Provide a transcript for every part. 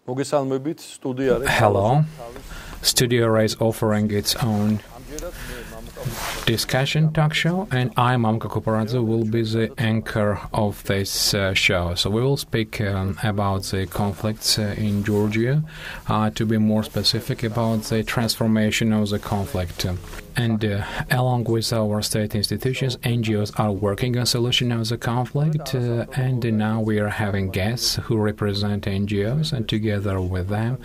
Hello. Studio Ray is offering its own discussion talk show, and I, Mamuka Kuparadze, will be the anchor of this show. So we will speak about the conflicts in Georgia, to be more specific about the transformation of the conflict. And along with our state institutions, NGOs are working on solution of the conflict, and now we are having guests who represent NGOs, and together with them,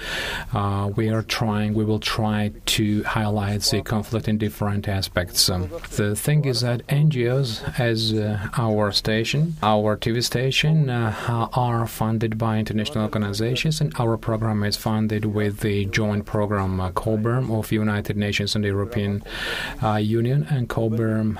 we will try to highlight the conflict in different aspects. The thing is that NGOs, as our station, our TV station, are funded by international organizations, and our program is funded with the joint program COBERM of United Nations and European Union, and COBERM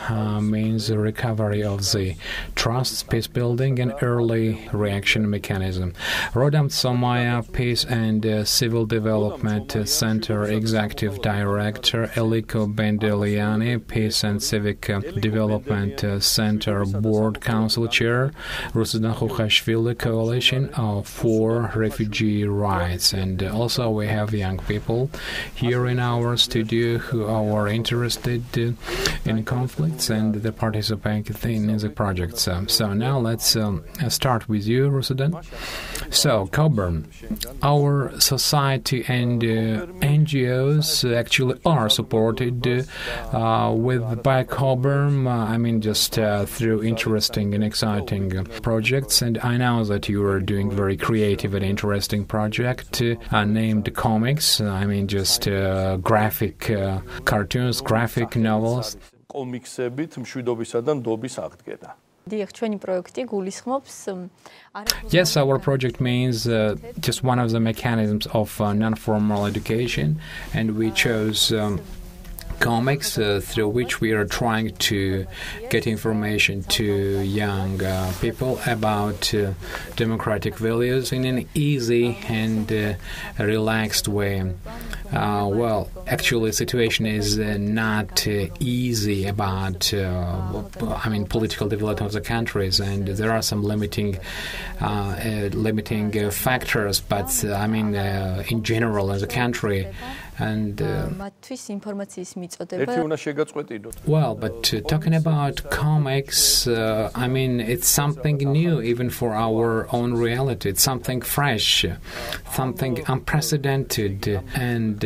means the recovery of the trust, peace building, and early reaction mechanism. Rodam Tsomaia, Peace and Civic Development Center Executive Director, Eliko Bendeliani, Peace and Civic Development Center Board Council Chair, Rusudan Pukhashvili Coalition for Refugee Rights. And also we have young people here in our studio who are interested in conflicts and they're participating in the projects. So now let's start with you, Rusudan. So, COBERM, our society and NGOs actually are supported by COBERM, just through interesting and exciting projects. And I know that you are doing very creative and interesting project named Comics. Graphic cartoons, graphic novels. Yes, our project means just one of the mechanisms of non-formal education, and we chose comics through which we are trying to get information to young people about democratic values in an easy and relaxed way. Actually, the situation is not easy about, political development of the countries, and there are some limiting factors. But in general, as a country. And talking about comics, it's something new even for our own reality. It's something fresh, something unprecedented, and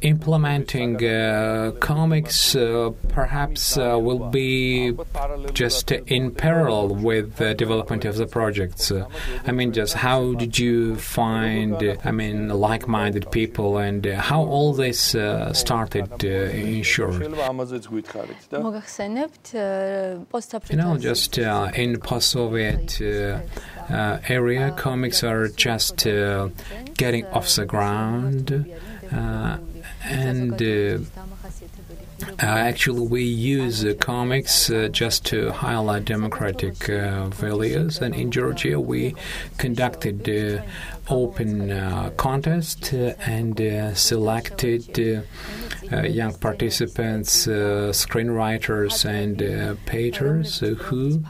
implementing comics perhaps will be just in parallel with the development of the projects. Just how did you find, like-minded people, and how all this started in short? Just in post-Soviet area, comics are just getting off the ground, and actually we use comics just to highlight democratic values. And in Georgia we conducted open contest and selected young participants, screenwriters and painters who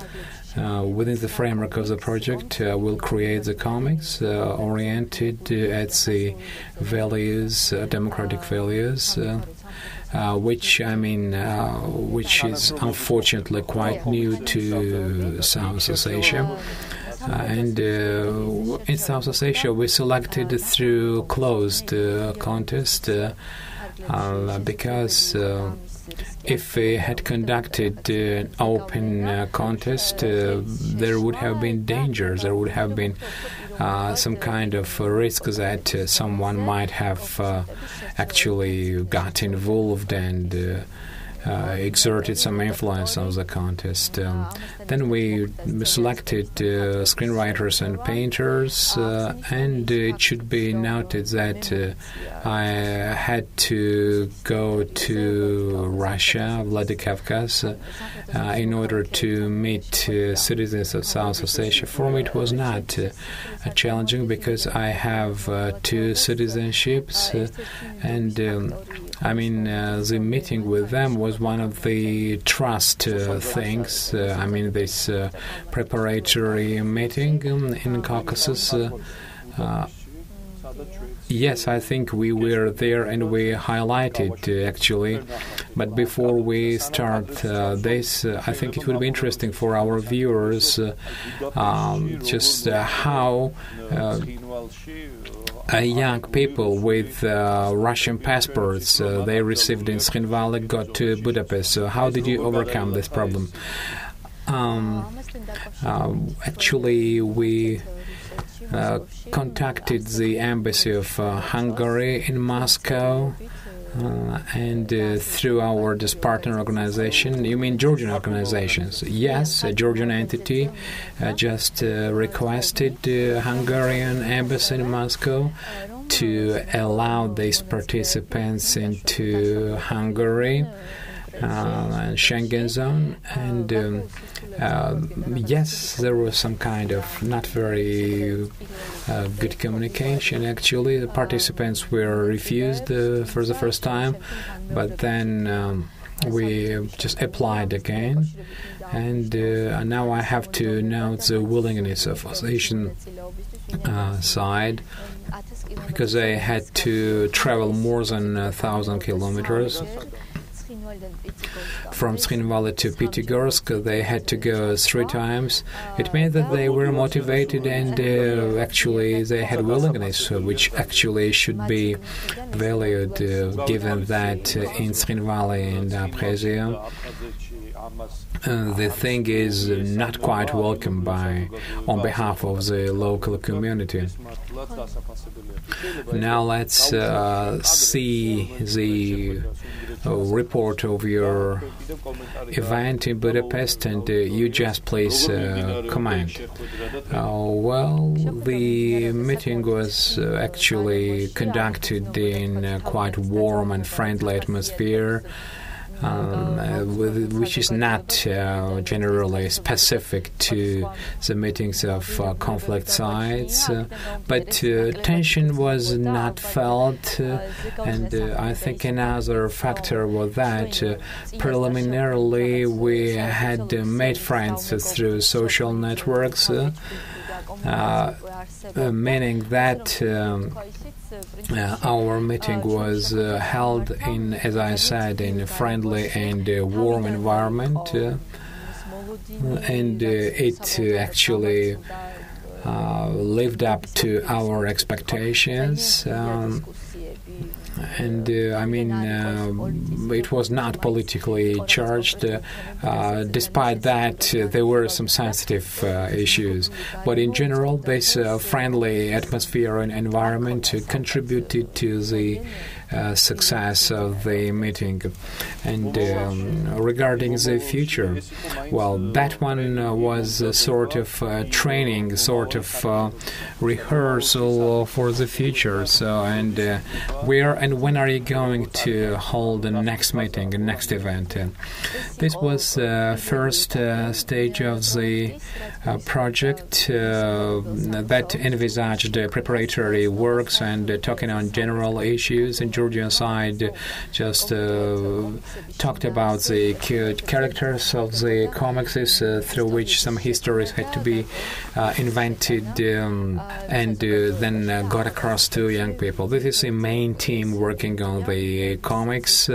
within the framework of the project will create the comics oriented at the values, democratic values, which is unfortunately quite new to Southeast Asia. And in Southeast Asia, we selected through closed contest because if we had conducted an open contest, there would have been dangers. There would have been some kind of risk that someone might have actually got involved and exerted some influence on the contest. Then we selected screenwriters and painters, and it should be noted that I had to go to Russia, Vladikavkaz, in order to meet citizens of Southeast Asia. For me, it was not challenging because I have two citizenships, and the meeting with them was one of the trust things. This preparatory meeting in Caucasus Yes, I think we were there and we highlighted actually. But before we start this, I think it would be interesting for our viewers just how young people with Russian passports they received in Srinvale got to Budapest. So how did you overcome this problem? Actually, we contacted the embassy of Hungary in Moscow, and through our just partner organization. You mean Georgian organizations? Yes, a Georgian entity just requested Hungarian embassy in Moscow to allow these participants into Hungary and Schengen zone, and yes, there was some kind of not very good communication. Actually, the participants were refused for the first time, but then we just applied again, and now I have to note the willingness of association side, because they had to travel more than 1,000 kilometers. From Srinvale to Pitigorsk, they had to go 3 times. It meant that they were motivated and actually they had willingness, which actually should be valued, given that in Srinvale and Abkhazia the thing is not quite welcome on behalf of the local community. Now let's see the report of your event in Budapest, and you just please comment. Well, the meeting was actually conducted in a quite warm and friendly atmosphere, which is not generally specific to the meetings of conflict sides, but tension was not felt, and I think another factor was that preliminarily we had made friends through social networks, meaning that our meeting was held in, as I said, in a friendly and warm environment, and it actually lived up to our expectations. And I mean, it was not politically charged. Despite that, there were some sensitive issues. But in general, this friendly atmosphere and environment contributed to the success of the meeting. And regarding the future, well, that one was a sort of training, sort of rehearsal for the future. So, and where and when are you going to hold the next meeting, the next event? This was the first stage of the project that envisaged preparatory works and talking on general issues. And Georgian side just talked about the characters of the comics through which some histories had to be invented and then got across to young people. This is the main team working on the comics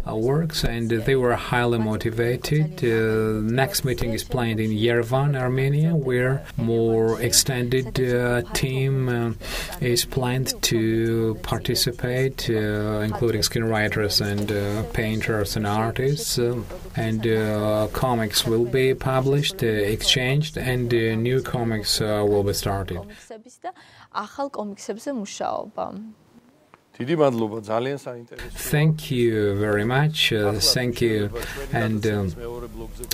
works, and they were highly motivated. Next meeting is planned in Yerevan, Armenia, where more extended team is planned to participate, including screenwriters and painters and artists, and comics will be published, exchanged, and new comics will be started. Thank you very much. Thank you. And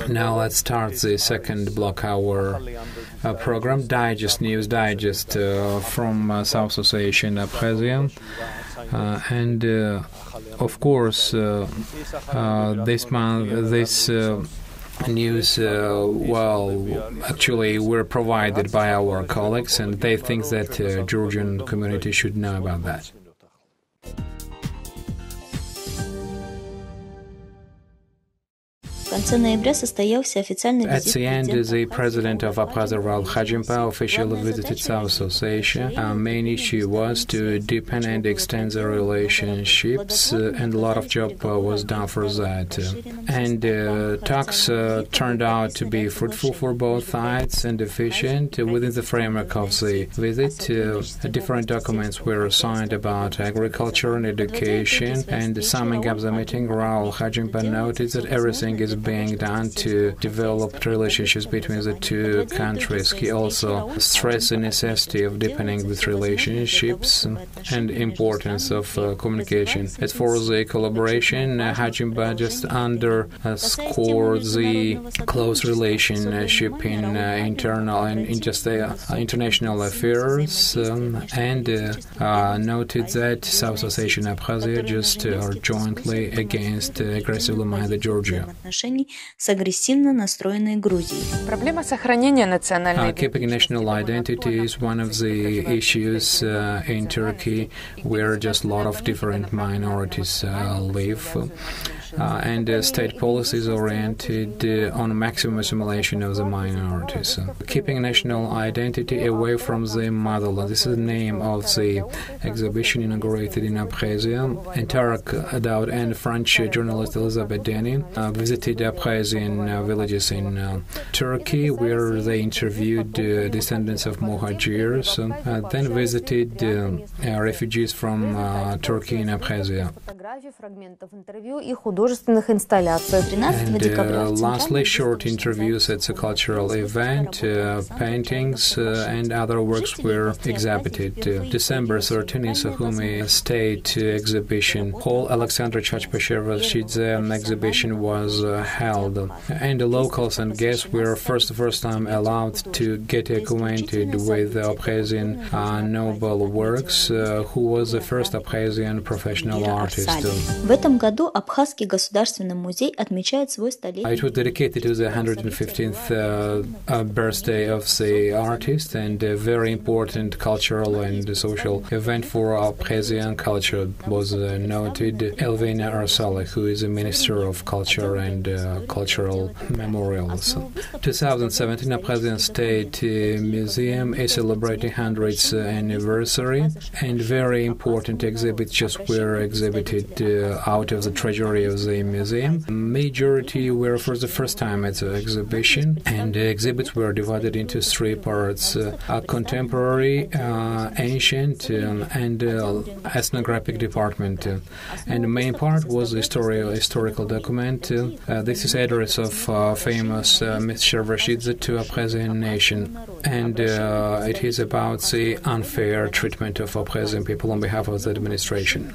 now let's start the second block, our program, News Digest from South Association Abkhazia. And of course, this month, this news, well, actually were provided by our colleagues, and they think that Georgian community should know about that. At the end, the president of Abkhazia, Raul Khajimpa, officially visited South Ossetia. Main issue was to deepen and extend the relationships, and a lot of job was done for that. And talks turned out to be fruitful for both sides and efficient. Within the framework of the visit, different documents were signed about agriculture and education, and summing up the meeting, Raul Khajimpa noted that everything is being done to develop relationships between the two countries. He also stressed the necessity of deepening these relationships and importance of communication. As for the collaboration, Khajimpa just underscored the close relationship in internal and international affairs, and noted that South Ossetia and Abkhazia just are jointly against aggressively minded Georgia. Keeping national identity is one of the issues in Turkey, where just a lot of different minorities live. And state policy is oriented on maximum assimilation of the minorities. Keeping national identity away from the motherland. This is the name of the exhibition inaugurated in Abkhazia. And Tarek Adaud and French journalist Eliko Bendeliani visited Abkhazian villages in Turkey, where they interviewed descendants of Muhajirs, then visited refugees from Turkey in Abkhazia. And lastly, short interviews at the cultural event, paintings and other works were exhibited. December 13 in Sukhumi State Exhibition Hall, Alexander Chachpashevashidze exhibition was held, and the locals and guests were first time allowed to get acquainted with the Abkhazian noble works, who was the first Abkhazian professional artist. It was dedicated to the 115th birthday of the artist, and a very important cultural and social event for Abkhazian culture was noted. Elvina Arsali, who is a Minister of Culture and Cultural Memorials. 2017 Abkhazian State Museum is celebrating 100th anniversary, and very important exhibits just were exhibited out of the treasury of the museum. Majority were for the first time at the exhibition, and the exhibits were divided into three parts: contemporary, ancient, and ethnographic department. And the main part was the historical document. This is address of famous Mr. Rashidze to Abkhazian nation, and it is about the unfair treatment of Abkhazian people on behalf of the administration.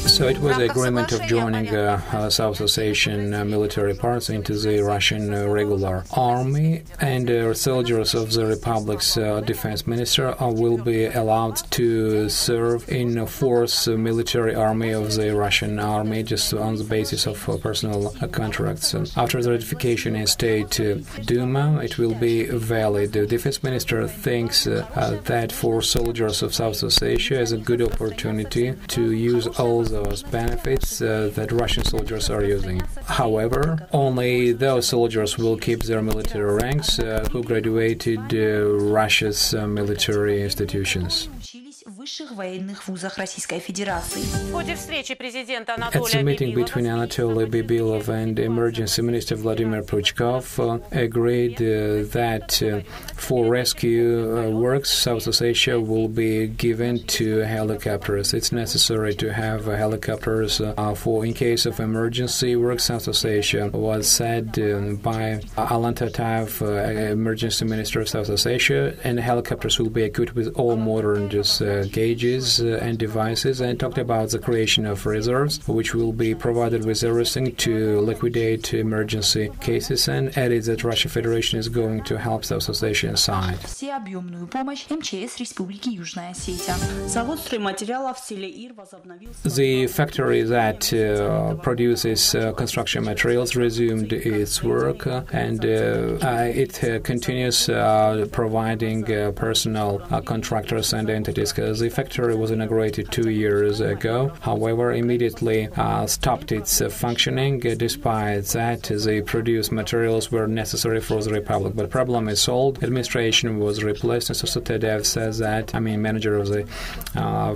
So it was the agreement of joining South Ossetian military parts into the Russian regular army, and soldiers of the Republic's defense minister will be allowed to serve in the fourth military army of the Russian army, just on the basis of personal contracts. After the ratification in State Duma, it will be valid. The defense minister thinks that for soldiers of South Ossetia is a good opportunity to use all those benefits that Russian soldiers are using. However, only those soldiers will keep their military ranks who graduated Russia's military institutions. At the meeting between Anatoly Bibilov and Emergency Minister Vladimir Puchkov agreed that for rescue works, South Ossetia will be given to helicopters. It's necessary to have helicopters for in case of emergency work. South Ossetia was said by Alan Tataev, Emergency Minister of South Ossetia, and helicopters will be equipped with all modern gauges packages and devices, and talked about the creation of reserves, which will be provided with everything to liquidate emergency cases, and added that Russian Federation is going to help the association side. The factory that produces construction materials resumed its work, and it continues providing personnel, contractors and entities. The factory was inaugurated 2 years ago, however, immediately stopped its functioning. Despite that, the produced materials were necessary for the Republic. But problem is solved. Administration was replaced, and Sosotedev says that, manager of the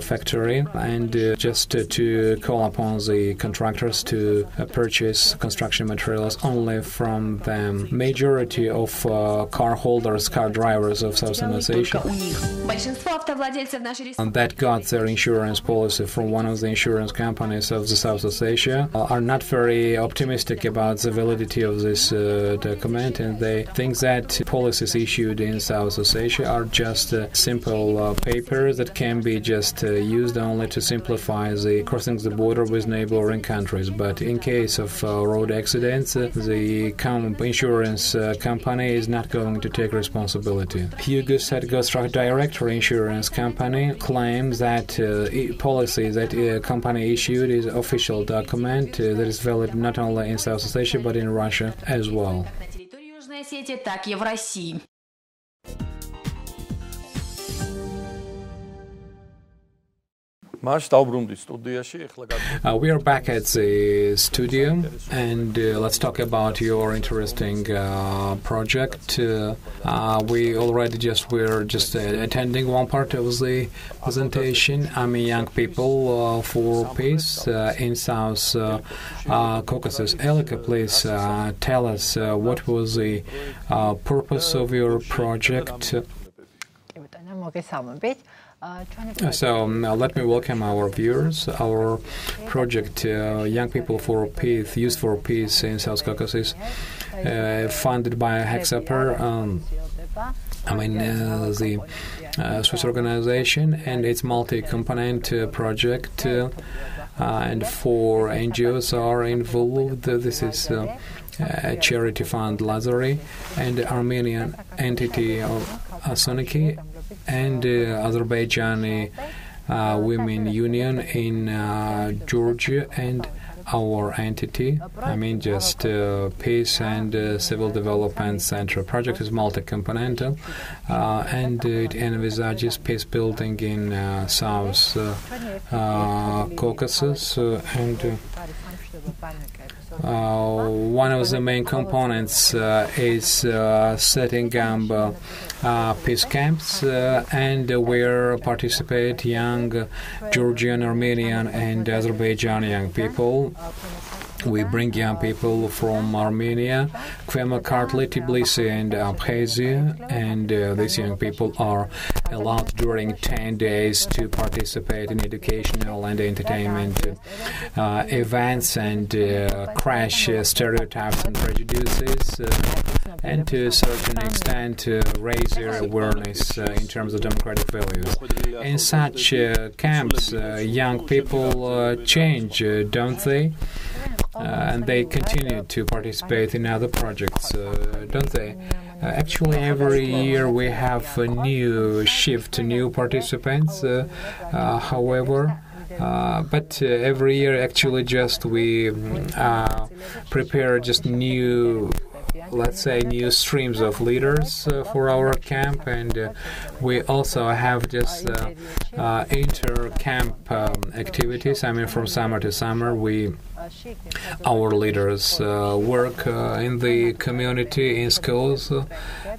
factory, and just to call upon the contractors to purchase construction materials only from them. Majority of car holders, car drivers of Southeast Asia, and that got their insurance policy from one of the insurance companies of the Southeast Asia, are not very optimistic about the validity of this document, and they think that policies issued in Southeast Asia are just simple papers that can be just used only to simplify the crossing the border with neighboring countries. But in case of road accidents, the insurance company is not going to take responsibility. Hugo Sadgostruck, director insurance company, claims that policy that a company issued is official document that is valid not only in Southeast Asia but in Russia as well. We are back at the studio, and let's talk about your interesting project. We're just attending one part of the presentation. Young People for Peace in South Caucasus. Eliko, please tell us what was the purpose of your project. So let me welcome our viewers. Our project, Young People for Peace, Youth for Peace in South Caucasus, funded by Hexaper, the Swiss organization, and its multi-component project, and 4 NGOs are involved. This is Charity Fund Lazari and the Armenian entity of Asoniki, and Azerbaijani Women Union in Georgia, and our entity, Peace and Civil Development Center. Project is multi-componental, and it envisages peace building in South Caucasus, and one of the main components is setting up peace camps, and where participate young Georgian, Armenian, and Azerbaijani young people. We bring young people from Armenia, Kvema-Kartli, Tbilisi, and Abkhazia, and these young people are allowed during 10 days to participate in educational and entertainment events, and crash stereotypes and prejudices, and to a certain extent raise their awareness in terms of democratic values. In such camps, young people change, don't they? And they continue to participate in other projects, don't they? Actually, every year we have a new shift, new participants, however, but every year actually just we prepare just new, let's say, new streams of leaders for our camp, and we also have just inter-camp activities. From summer to summer, our leaders work in the community, in schools,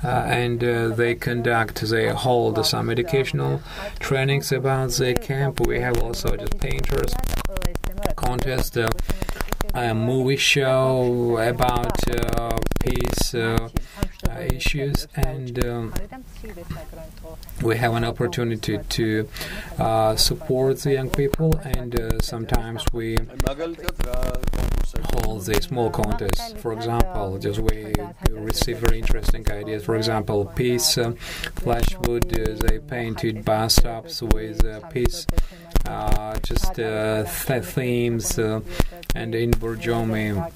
and they hold some educational trainings about the camp. We have also just painters contest, a movie show about peace issues, and we have an opportunity to support the young people, and sometimes we hold the small contests. For example, just we receive very interesting ideas. For example, peace, Flashwood, they painted bus stops with peace, themes, and in Borjomi,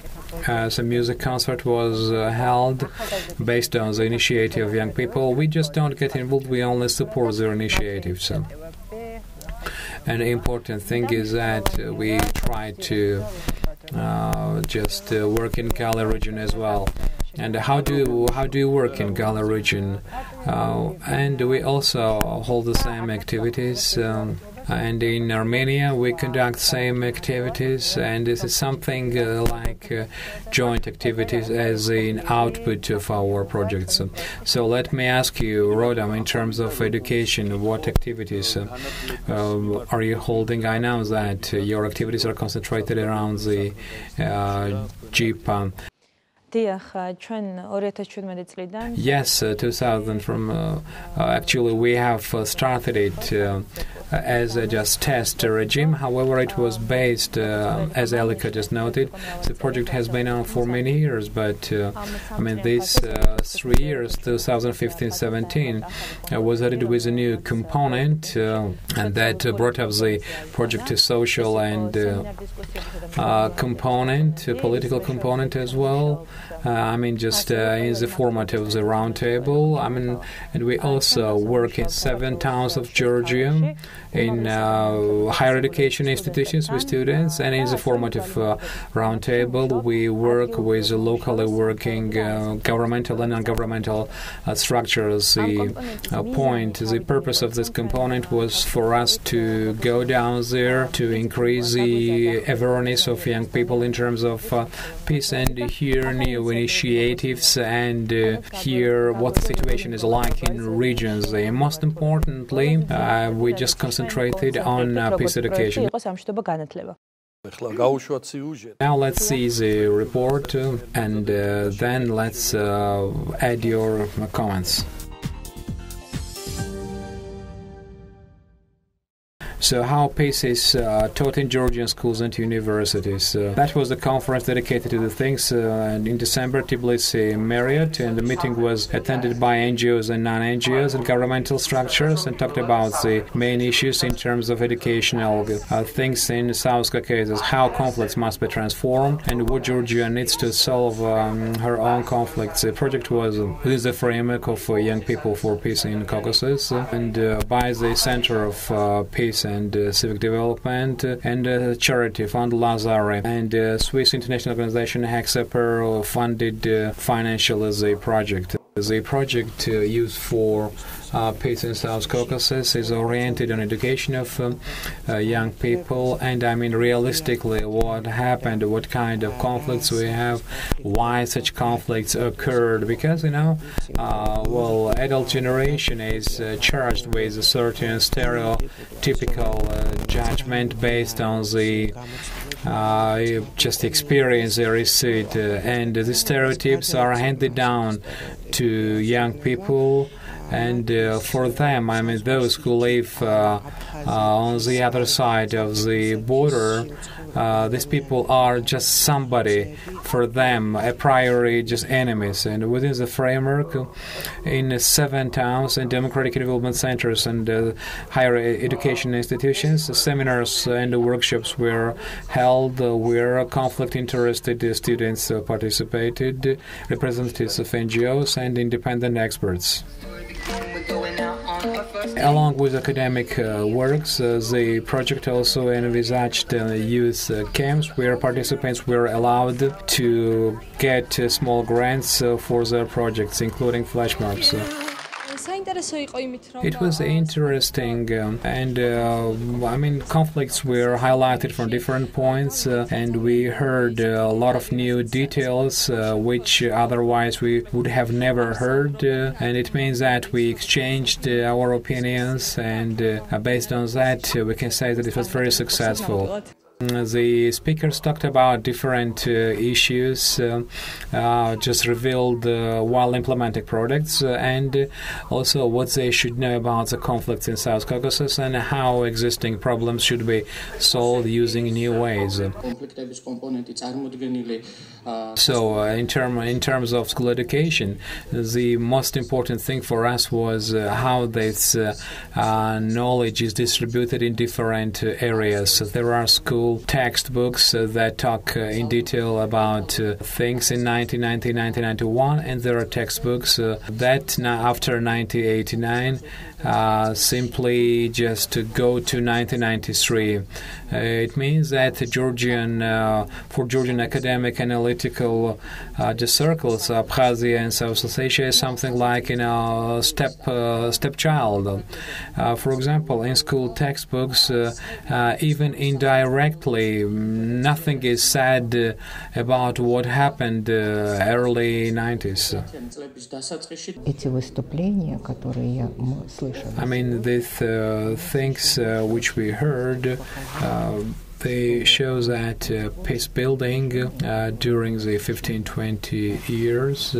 the music concert was held based on the initiative of young people. We just don't get involved, we only support their initiatives. And the important thing is that we try to work in Gala region as well. And how do you work in Gala region? And we also hold the same activities. And in Armenia, we conduct same activities, and this is something like joint activities as an output of our projects. So let me ask you, Rodam, in terms of education, what activities are you holding? I know that your activities are concentrated around the GPA. Yes, 2000 from actually we have started it as a just test regime. However, it was based, as Eliko just noted, the project has been on for many years, but these 3 years, 2015-17, was added with a new component, and that brought up the project to social and component, political component as well. In the format of the roundtable. And we also work in 7 towns of Georgia in higher education institutions with students, and in the format of roundtable, we work with locally working governmental and non-governmental structures. The purpose of this component was for us to go down there to increase the awareness of young people in terms of peace, and hear new initiatives, and hear what the situation is like in regions. Most importantly, we just concentrated on peace education. Now let's see the report, and then let's add your comments. So how peace is taught in Georgian schools and universities. That was the conference dedicated to the things, and in December, Tbilisi Marriott, and the meeting was attended by NGOs and non-NGOs and governmental structures, and talked about the main issues in terms of educational things in South Caucasus, how conflicts must be transformed, and what Georgia needs to solve her own conflicts. The project was within the framework of Young People for Peace in Caucasus, and by the Center of Peace and Civic Development, and charity fund Lazare, and Swiss international organization Hexaper funded financially the project. The project used for peace in South Caucasus is oriented on education of young people, and realistically what happened, what kind of conflicts we have, why such conflicts occurred, because adult generation is charged with a certain stereotypical judgment based on the just experience they received, and the stereotypes are handed down to young people. And for them, those who live on the other side of the border, these people are just somebody for them, a priori just enemies. And within the framework, in 7 towns and democratic development centers and higher education institutions, seminars and workshops were held where conflict-interested students participated, representatives of NGOs and independent experts. Along with academic works, the project also envisaged youth camps where participants were allowed to get small grants for their projects, including flash mobs. It was interesting, and conflicts were highlighted from different points, and we heard a lot of new details which otherwise we would have never heard, and it means that we exchanged our opinions, and based on that we can say that it was very successful. The speakers talked about different issues, just revealed while implementing projects, and also what they should know about the conflicts in South Caucasus and how existing problems should be solved using new ways. So, in terms of school education, the most important thing for us was how this knowledge is distributed in different areas. So there are school textbooks that talk in detail about things in 1990, 1991, and there are textbooks that after 1989 simply just go to 1993. It means that for Georgian academic analytical circles, Abkhazia and South Ossetia is something like stepchild. For example, in school textbooks, even indirectly, nothing is said about what happened early 90s. I mean, these things which we heard, they show that peace building during the 15-20 years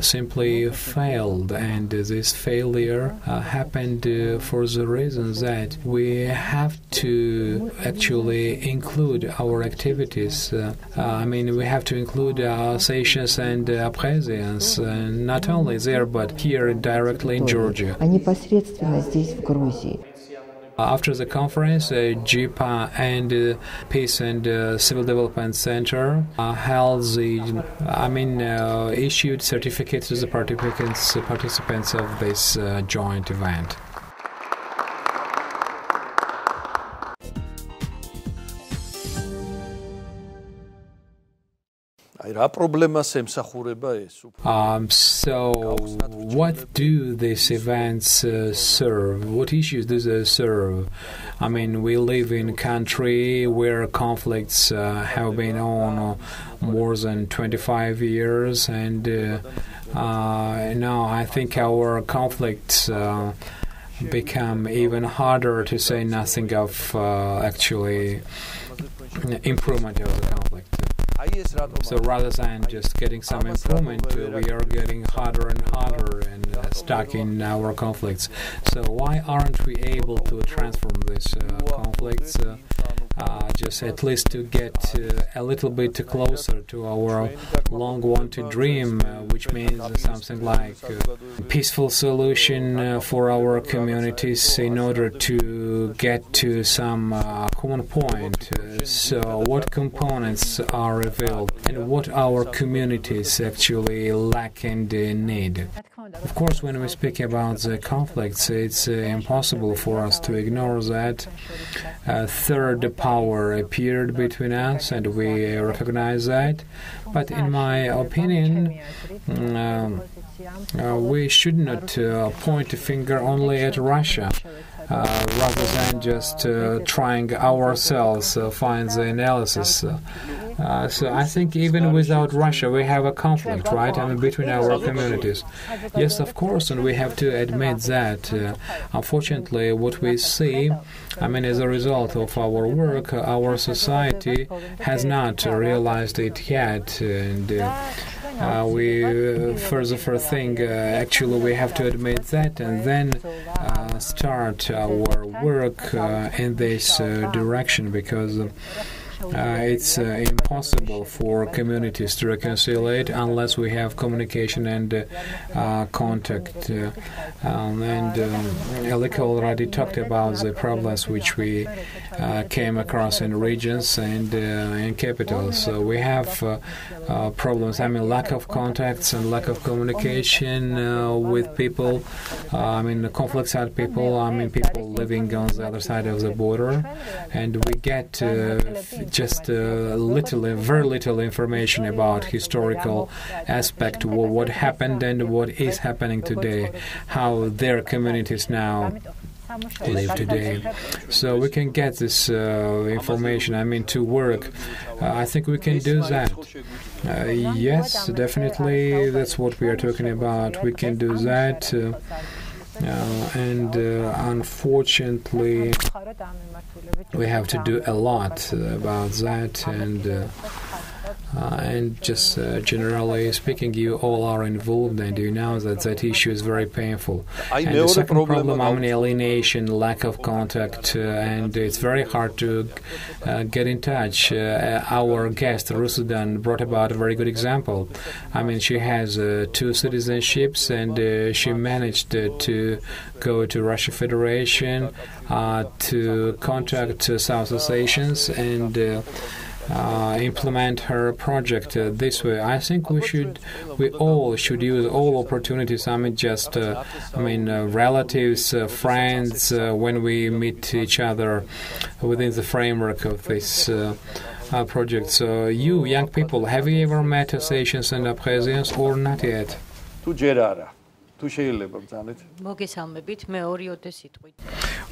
simply failed, and this failure happened for the reason that we have to actually include our activities. We have to include Alsatians and Abkhazians, not only there but here directly in Georgia. After the conference, JIPA and Peace and Civil Development Center issued certificates to the participants of this joint event. So, what do these events serve? What issues do they serve? I mean, we live in a country where conflicts have been on more than 25 years, and now I think our conflicts become even harder, to say nothing of actually improvement of the conflict. So rather than just getting some improvement, we are getting harder and harder and stuck in our conflicts. So why aren't we able to transform these conflicts, just at least to get a little bit closer to our long-wanted dream, which means something like a peaceful solution for our communities in order to get to some common point. So what components are revealed and what our communities actually lack and need? Of course, when we speak about the conflicts, it's impossible for us to ignore that a third power appeared between us, and we recognize that. But in my opinion, we should not point a finger only at Russia, rather than just trying ourselves find the analysis. So I think even without Russia, we have a conflict, right? Between our communities. Yes, of course, and we have to admit that. Unfortunately, what we see, as a result of our work, our society has not realized it yet, and we further think actually we have to admit that and then start our work in this direction, because it's impossible for communities to reconcile unless we have communication and contact. Eliko already talked about the problems which we came across in regions and in capitals. So we have problems. Lack of contacts and lack of communication with people. Conflicts had people. People living on the other side of the border, and we get just very little information about historical aspect, what happened and what is happening today, how their communities now live today. So we can get this information, to work. I think we can do that. Yes, definitely, that's what we are talking about. We can do that. and unfortunately we have to do a lot about that, and just generally speaking, you all are involved and you know that issue is very painful. And the second problem, alienation, lack of contact, and it's very hard to get in touch. Our guest, Rusudan, brought about a very good example. I mean, she has 2 citizenships, and she managed to go to Russia Federation, to contact South Associations, and implement her project this way. I think we all should use all opportunities. I mean, just relatives, friends, when we meet each other within the framework of this project. So, you young people, have you ever met Associations and Abkhazians or not yet?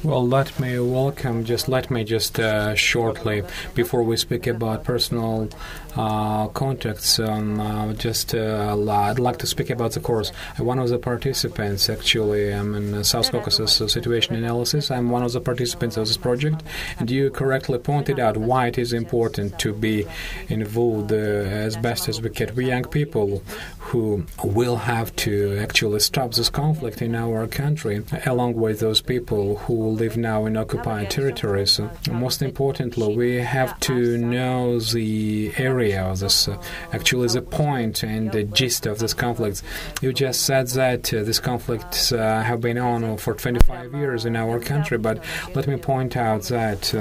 Well, let me just shortly, before we speak about personal contacts, I'd like to speak about the course. One of the participants, actually, I'm in South Caucasus Situation Analysis. I'm one of the participants of this project, and you correctly pointed out why it is important to be involved as best as we can. We young people who will have to actually stop this conflict in our country, along with those people who live now in occupied territories. Most importantly, we have to know the area of this, actually the point and the gist of this conflict. You just said that these conflicts have been on for 25 years in our country, but let me point out that,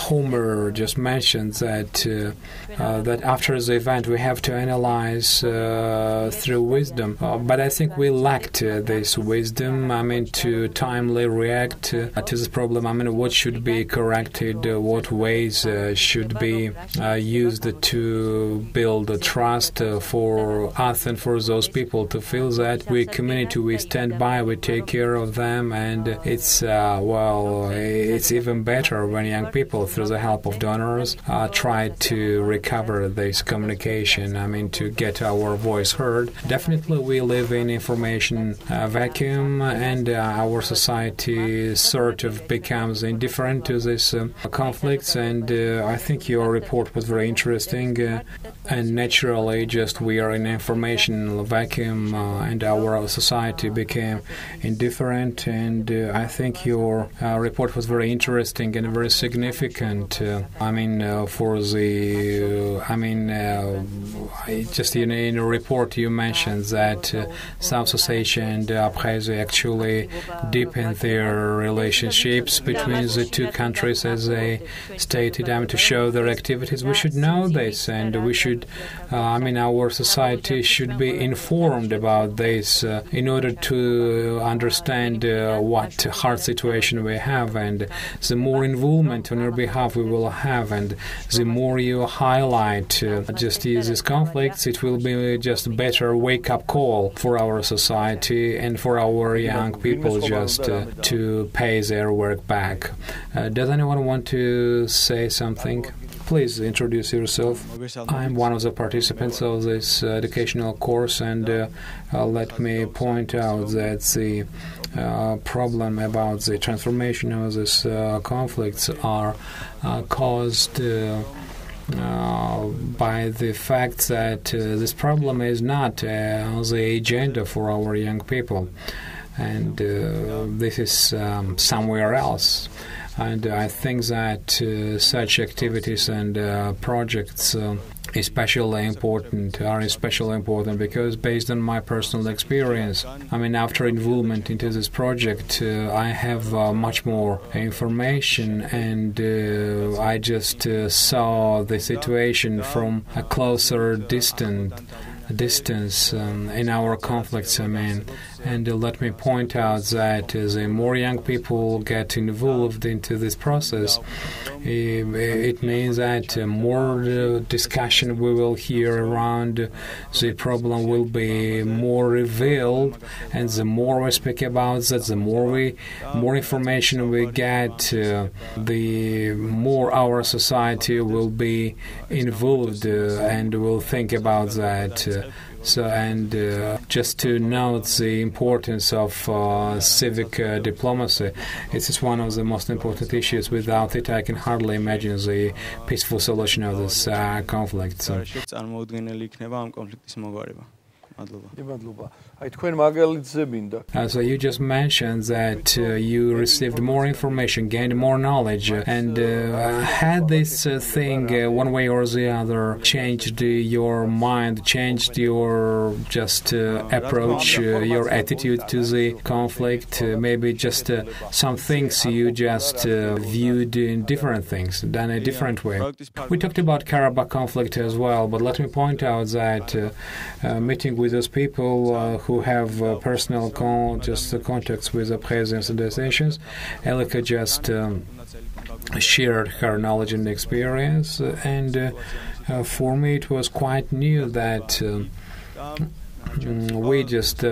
Homer just mentioned that after the event we have to analyze through wisdom, but I think we lacked this wisdom, to timely react to this problem. What should be corrected, what ways should be used to build a trust for us and for those people to feel that we community, we stand by, we take care of them, and it's even better when young people, through the help of donors, try to recover this communication, to get our voice heard. Definitely we live in information vacuum, and our society sort of becomes indifferent to these conflicts, and I think your report was very interesting, and naturally just we are in information vacuum, and our society became indifferent, and I think your report was very interesting and very significant. For the just in a report you mentioned that South Ossetia and Abkhazia actually deepened their relationships between the two countries, as they stated, to show their activities. We should know this, and we should, our society should be informed about this in order to understand what hard situation we have, and the more involvement on your behalf we will have, and the more you highlight just these conflicts, it will be just a better wake-up call for our society and for our young people just to pay their work back. Does anyone want to say something? Please introduce yourself. I'm one of the participants of this educational course, and let me point out that the problem about the transformation of these conflicts are caused by the fact that this problem is not on the agenda for our young people, and this is somewhere else. And I think that such activities and projects are especially important because, based on my personal experience, after involvement into this project, I have much more information, and I just saw the situation from a closer distance in our conflicts, and let me point out that the more young people get involved into this process, it means that more discussion we will hear around the problem will be more revealed, and the more we speak about that, the more information we get, the more our society will be involved and will think about that. So, and just to note the importance of civic diplomacy, it is one of the most important issues. Without it, I can hardly imagine the peaceful solution of this conflict. So. So you just mentioned that you received more information, gained more knowledge, and had this thing one way or the other changed your mind, changed your just approach, your attitude to the conflict, maybe just some things you just viewed in different things, done a different way. We talked about Karabakh conflict as well, but let me point out that meeting with those people who have personal contacts with Abkhazians and Ossetians, Eliko just shared her knowledge and experience, and for me it was quite new that we just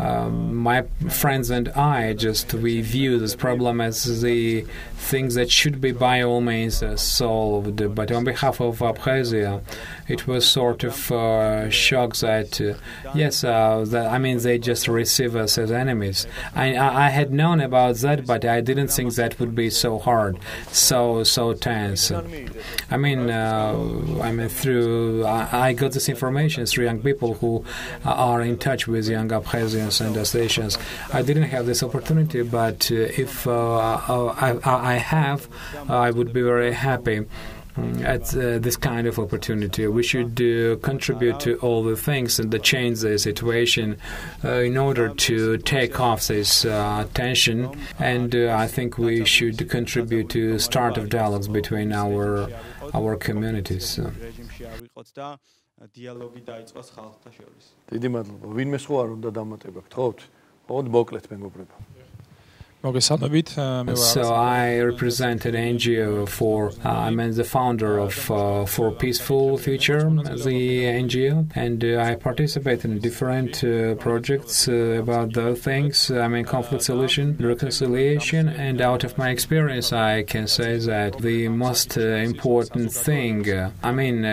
my friends and I we view this problem as the things that should be by all means solved. But on behalf of Abkhazia, it was sort of shock that they just receive us as enemies. I had known about that, but I didn't think that would be so hard, so tense. I got this information through young people who are in touch with young Abkhazians and Ossetians. I didn't have this opportunity, but if I have, I would be very happy at this kind of opportunity. We should contribute to all the things and to change the situation in order to take off this tension, and I think we should contribute to start of dialogues between our communities. დიდი მადლობა. ვინმე სხვა არ უნდა დამატება, გთხოვთ? ოღონდ მოკლედ მეგობრებო. So I represent an NGO the founder of For Peaceful Future, the NGO, and I participate in different projects about those things. Conflict solution, reconciliation, and out of my experience, I can say that the most important thing,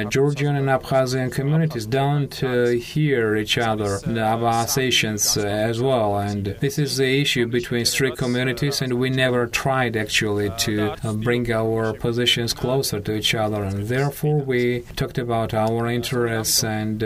Georgian and Abkhazian communities don't hear each other, the Ossetians as well, and this is the issue between three communities, and we never tried actually to bring our positions closer to each other, and therefore we talked about our interests, and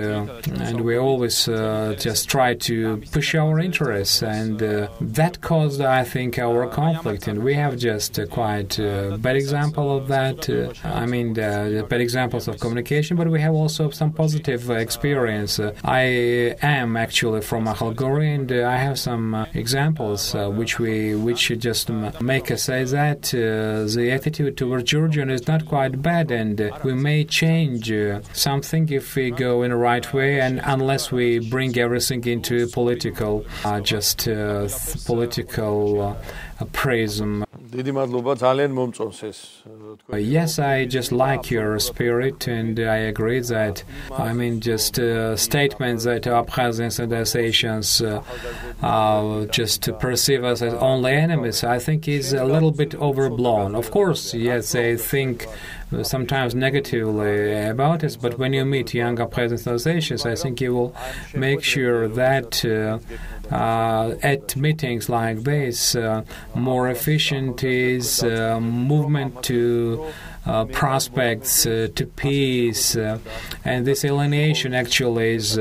we always just try to push our interests, and that caused, I think, our conflict, and we have just quite a bad example of that. The bad examples of communication, but we have also some positive experience. I am actually from Akhalgori, and I have some examples which just make us say that the attitude towards Georgian is not quite bad, and we may change something if we go in the right way, and unless we bring everything into political prism. Yes, I just like your spirit, and I agree that, statements that Abkhazians and Ossetians just perceive us as only enemies, I think is a little bit overblown. Of course, yes, they think sometimes negatively about us, but when you meet young Abkhazians and Ossetians, I think you will make sure that at meetings like this, more efficient is movement to prospects, to peace, and this alienation actually is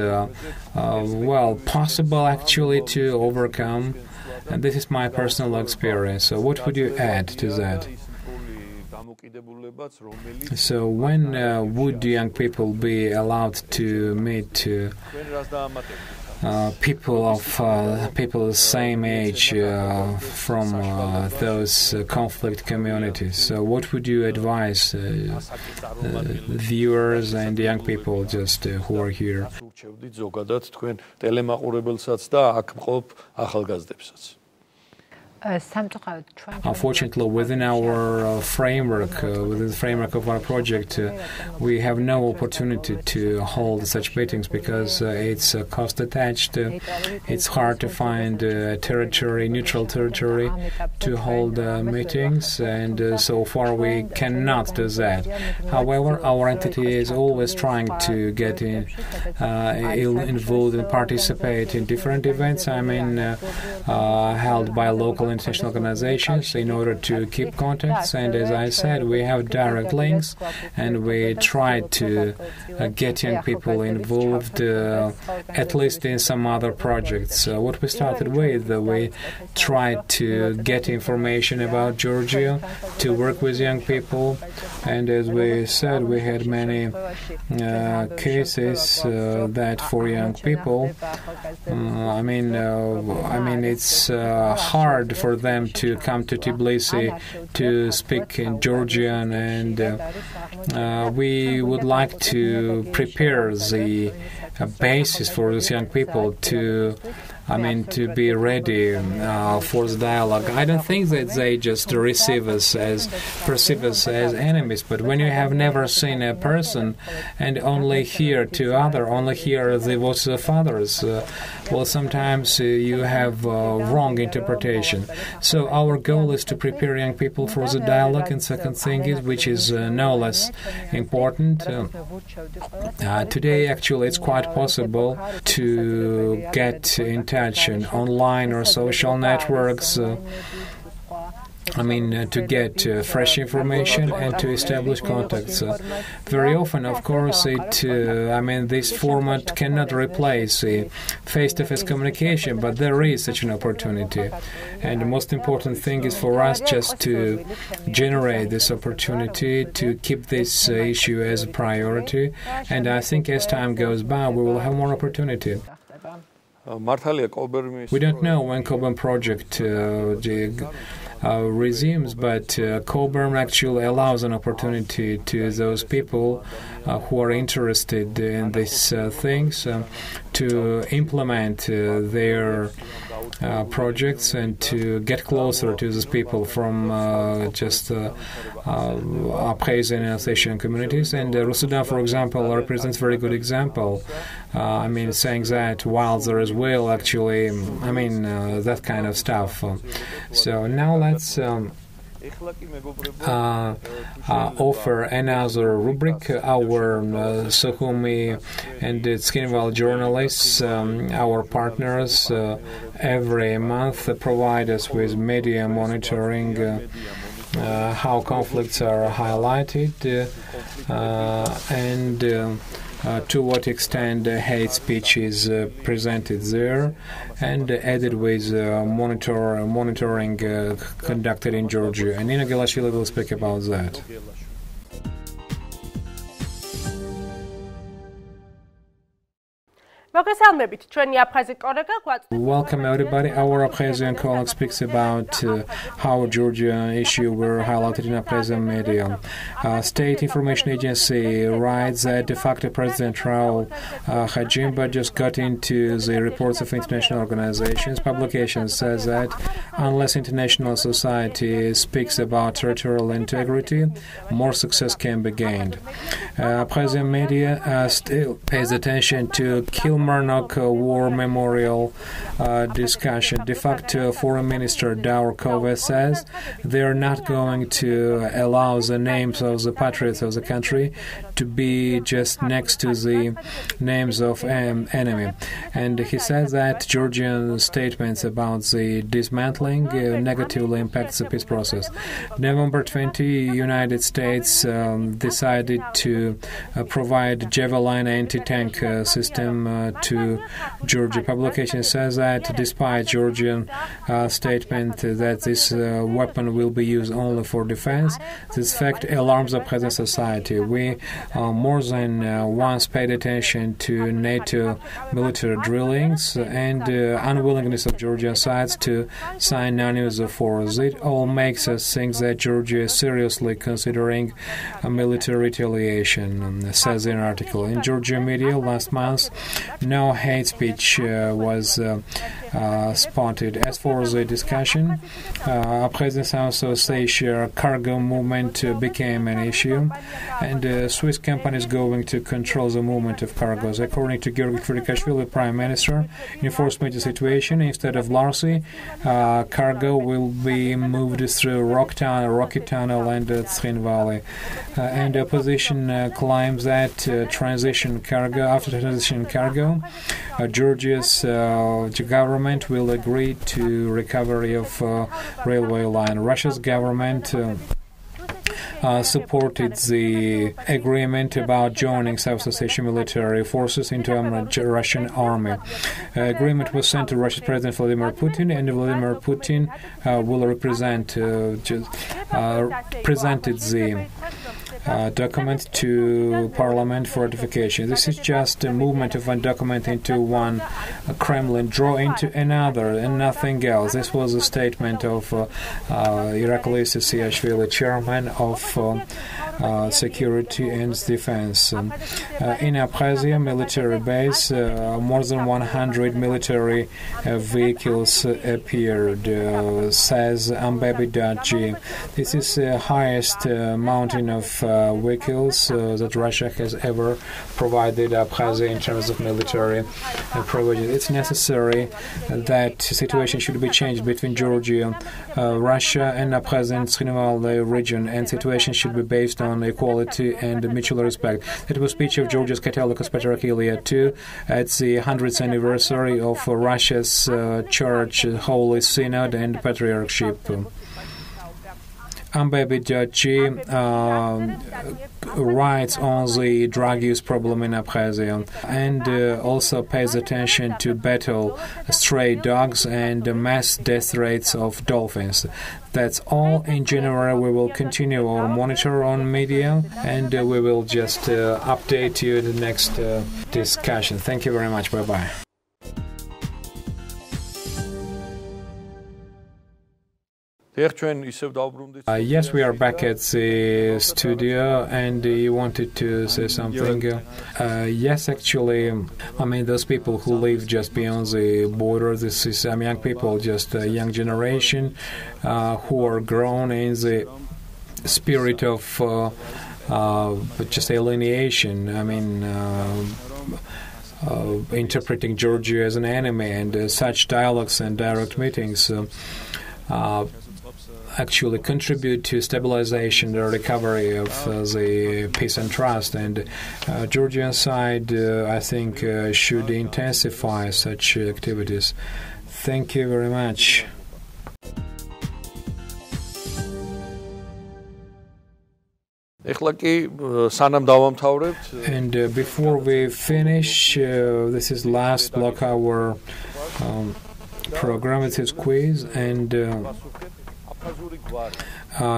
possible actually to overcome, and this is my personal experience. So what would you add to that? So when would young people be allowed to meet people of the same age from those conflict communities? So what would you advise viewers and young people who are here? Unfortunately, within our framework, within the framework of our project, we have no opportunity to hold such meetings because it's cost attached. It's hard to find neutral territory to hold meetings, and so far we cannot do that. However, our entity is always trying to get involved and participate in different events. Held by local international organizations in order to keep contacts, and as I said, we have direct links, and we try to get young people involved at least in some other projects. What we started with, we tried to get information about Georgia, to work with young people, and as we said, we had many cases that for young people, it's hard for them to come to Tbilisi to speak in Georgian, and we would like to prepare the basis for these young people to be ready for the dialogue. I don't think that they just perceive us as enemies, but when you have never seen a person and only hear the voices of others, sometimes you have wrong interpretation. So our goal is to prepare young people for the dialogue, and second thing is, which is no less important, today actually it's quite possible to get in touch online or social networks, to get fresh information and to establish contacts. Very often, of course, this format cannot replace face-to-face communication, but there is such an opportunity. And the most important thing is for us just to generate this opportunity, to keep this issue as a priority. And I think as time goes by, we will have more opportunity. We don't know when Cobham project resumes, but Cobham actually allows an opportunity to those people who are interested in these things to implement their projects and to get closer to these people from Abkhazia and Alsatian communities. And Rusudan, for example, represents a very good example. Saying that while there is will, actually, that kind of stuff. So now let's offer another rubric. Our Sukhumi and Tskinval journalists, our partners, every month provide us with media monitoring, how conflicts are highlighted, and to what extent hate speech is presented there, and added with monitoring conducted in Georgia. And Nina Gelashvili will speak about that. Welcome everybody. Our Abkhazian colleague speaks about how Georgia issue were highlighted in Abkhazian media. State Information Agency writes that de facto President Raul Hajimba just got into the reports of international organizations. Publication says that unless international society speaks about territorial integrity, more success can be gained. Abkhazian media still pays attention to Kilmarnock War Memorial discussion. De facto Foreign Minister Daur Kove says they are not going to allow the names of the patriots of the country to be just next to the names of enemy. And he says that Georgian statements about the dismantling negatively impacts the peace process. November 20, United States decided to provide Javelin anti-tank system to Georgia. Publication says that despite Georgian statement that this weapon will be used only for defense, this fact alarms the present society. We more than once paid attention to NATO military drillings and unwillingness of Georgian sides to sign non-use of force. It all makes us think that Georgia is seriously considering a military retaliation, says an article. In Georgia media last month, no hate speech was spotted. As for the discussion, Abkhazia South Ossetia cargo movement became an issue, and Swiss companies going to control the movement of cargoes. According to Pukhashvili, Prime Minister, enforcement the situation. Instead of Larsi, cargo will be moved through Rocky Tunnel and Tzrin Valley. And the opposition claims that after transition cargo, Georgia's government will agree to recovery of railway line. Russia's government supported the agreement about joining South Ossetia military forces into a Russian army. Agreement was sent to Russia's President Vladimir Putin, and Vladimir Putin will presented the document to Parliament for ratification. This is just a movement of one document into one Kremlin, draw into another, and nothing else. This was a statement of Irakli Saakashvili, chairman of Security and Defense. In Abkhazia military base, more than 100 military vehicles appeared, says Ambabidaji. This is the highest mountain of vehicles that Russia has ever provided Abkhazia in terms of military provisions. It's necessary that situation should be changed between Georgia, Russia, and Abkhazia and Tzrin Valley region, and situation should be based on equality and mutual respect. It was speech of Georgia's Catholic Patriarchia II at the 100th anniversary of Russia's Church, Holy Synod, and Patriarchship. Ambabidaji writes on the drug use problem in Abkhazia and also pays attention to battle stray dogs and mass death rates of dolphins. That's all. In January, we will continue our monitor on media, and we will just update you in the next discussion. Thank you very much. Bye-bye. Yes, we are back at the studio, and you wanted to say something. Yes, actually, I mean, those people who live just beyond the border, this is young people, just a young generation who are grown in the spirit of just alienation. I mean, interpreting Georgia as an enemy, and such dialogues and direct meetings actually contribute to stabilization, the recovery of the peace and trust. And Georgian side, I think, should intensify such activities. Thank you very much. And before we finish, this is last block our program. It is quiz, and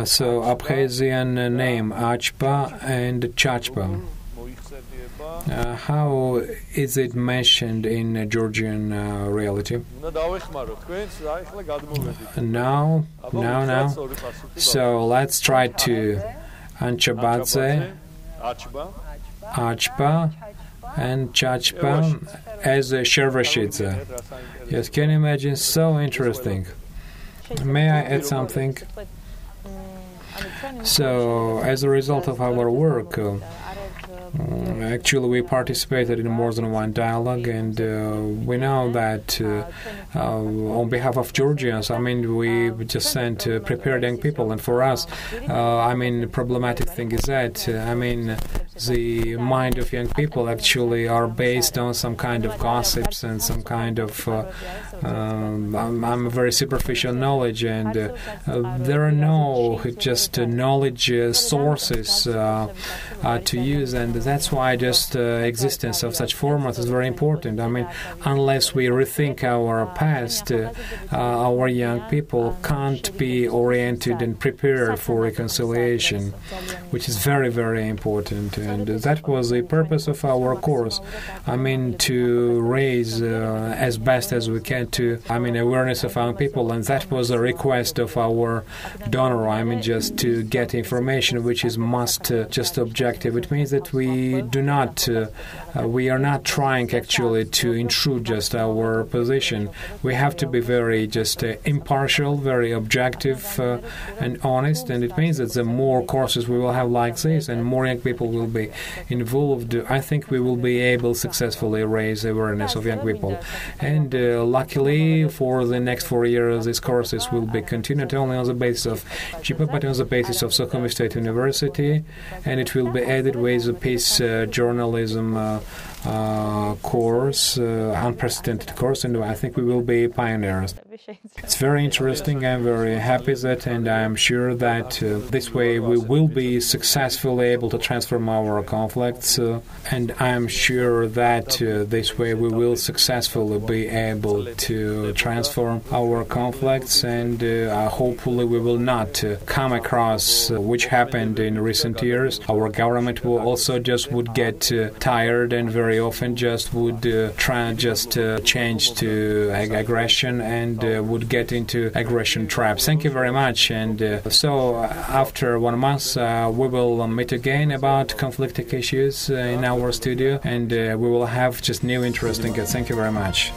so Abkhazian name Achpa and Chachpa. How is it mentioned in Georgian reality? Now. So let's try to Anchabadze, Achpa, and Chachpa as a Shervashidze. Yes, can you imagine? So interesting. May I add something? So, as a result of our work, actually we participated in more than one dialogue, and we know that on behalf of Georgians, I mean, we just sent prepared young people, and for us, I mean, the problematic thing is that, I mean, the mind of young people actually are based on some kind of gossips and some kind of I'm a very superficial knowledge, and there are no just knowledge sources to use, and that's why just existence of such formats is very important. I mean, unless we rethink our past, our young people can't be oriented and prepared for reconciliation, which is very, very important. And that was the purpose of our course. To raise as best as we can awareness of our people. And that was a request of our donor. Just to get information which is just objective. It means that we are not trying actually to intrude just our position. We have to be very just impartial, very objective and honest, and it means that the more courses we will have like this and more young people will be involved, I think we will be able successfully raise awareness of young people. And luckily for the next 4 years these courses will be continued only on the basis of Chipa, but on the basis of Sukhumi State University, and it will be added with a peace journalism course, unprecedented course, and I think we will be pioneers. It's very interesting. I'm very happy that, and I'm sure that this way we will be successfully able to transform our conflicts, and I'm sure that this way we will successfully be able to transform our conflicts, and hopefully we will not come across which happened in recent years. Our government will also would get tired and very often would change to aggression and would get into aggression traps. Thank you very much. And so after 1 month we will meet again about conflicting issues in our studio, and we will have just new interesting guests. Thank you very much.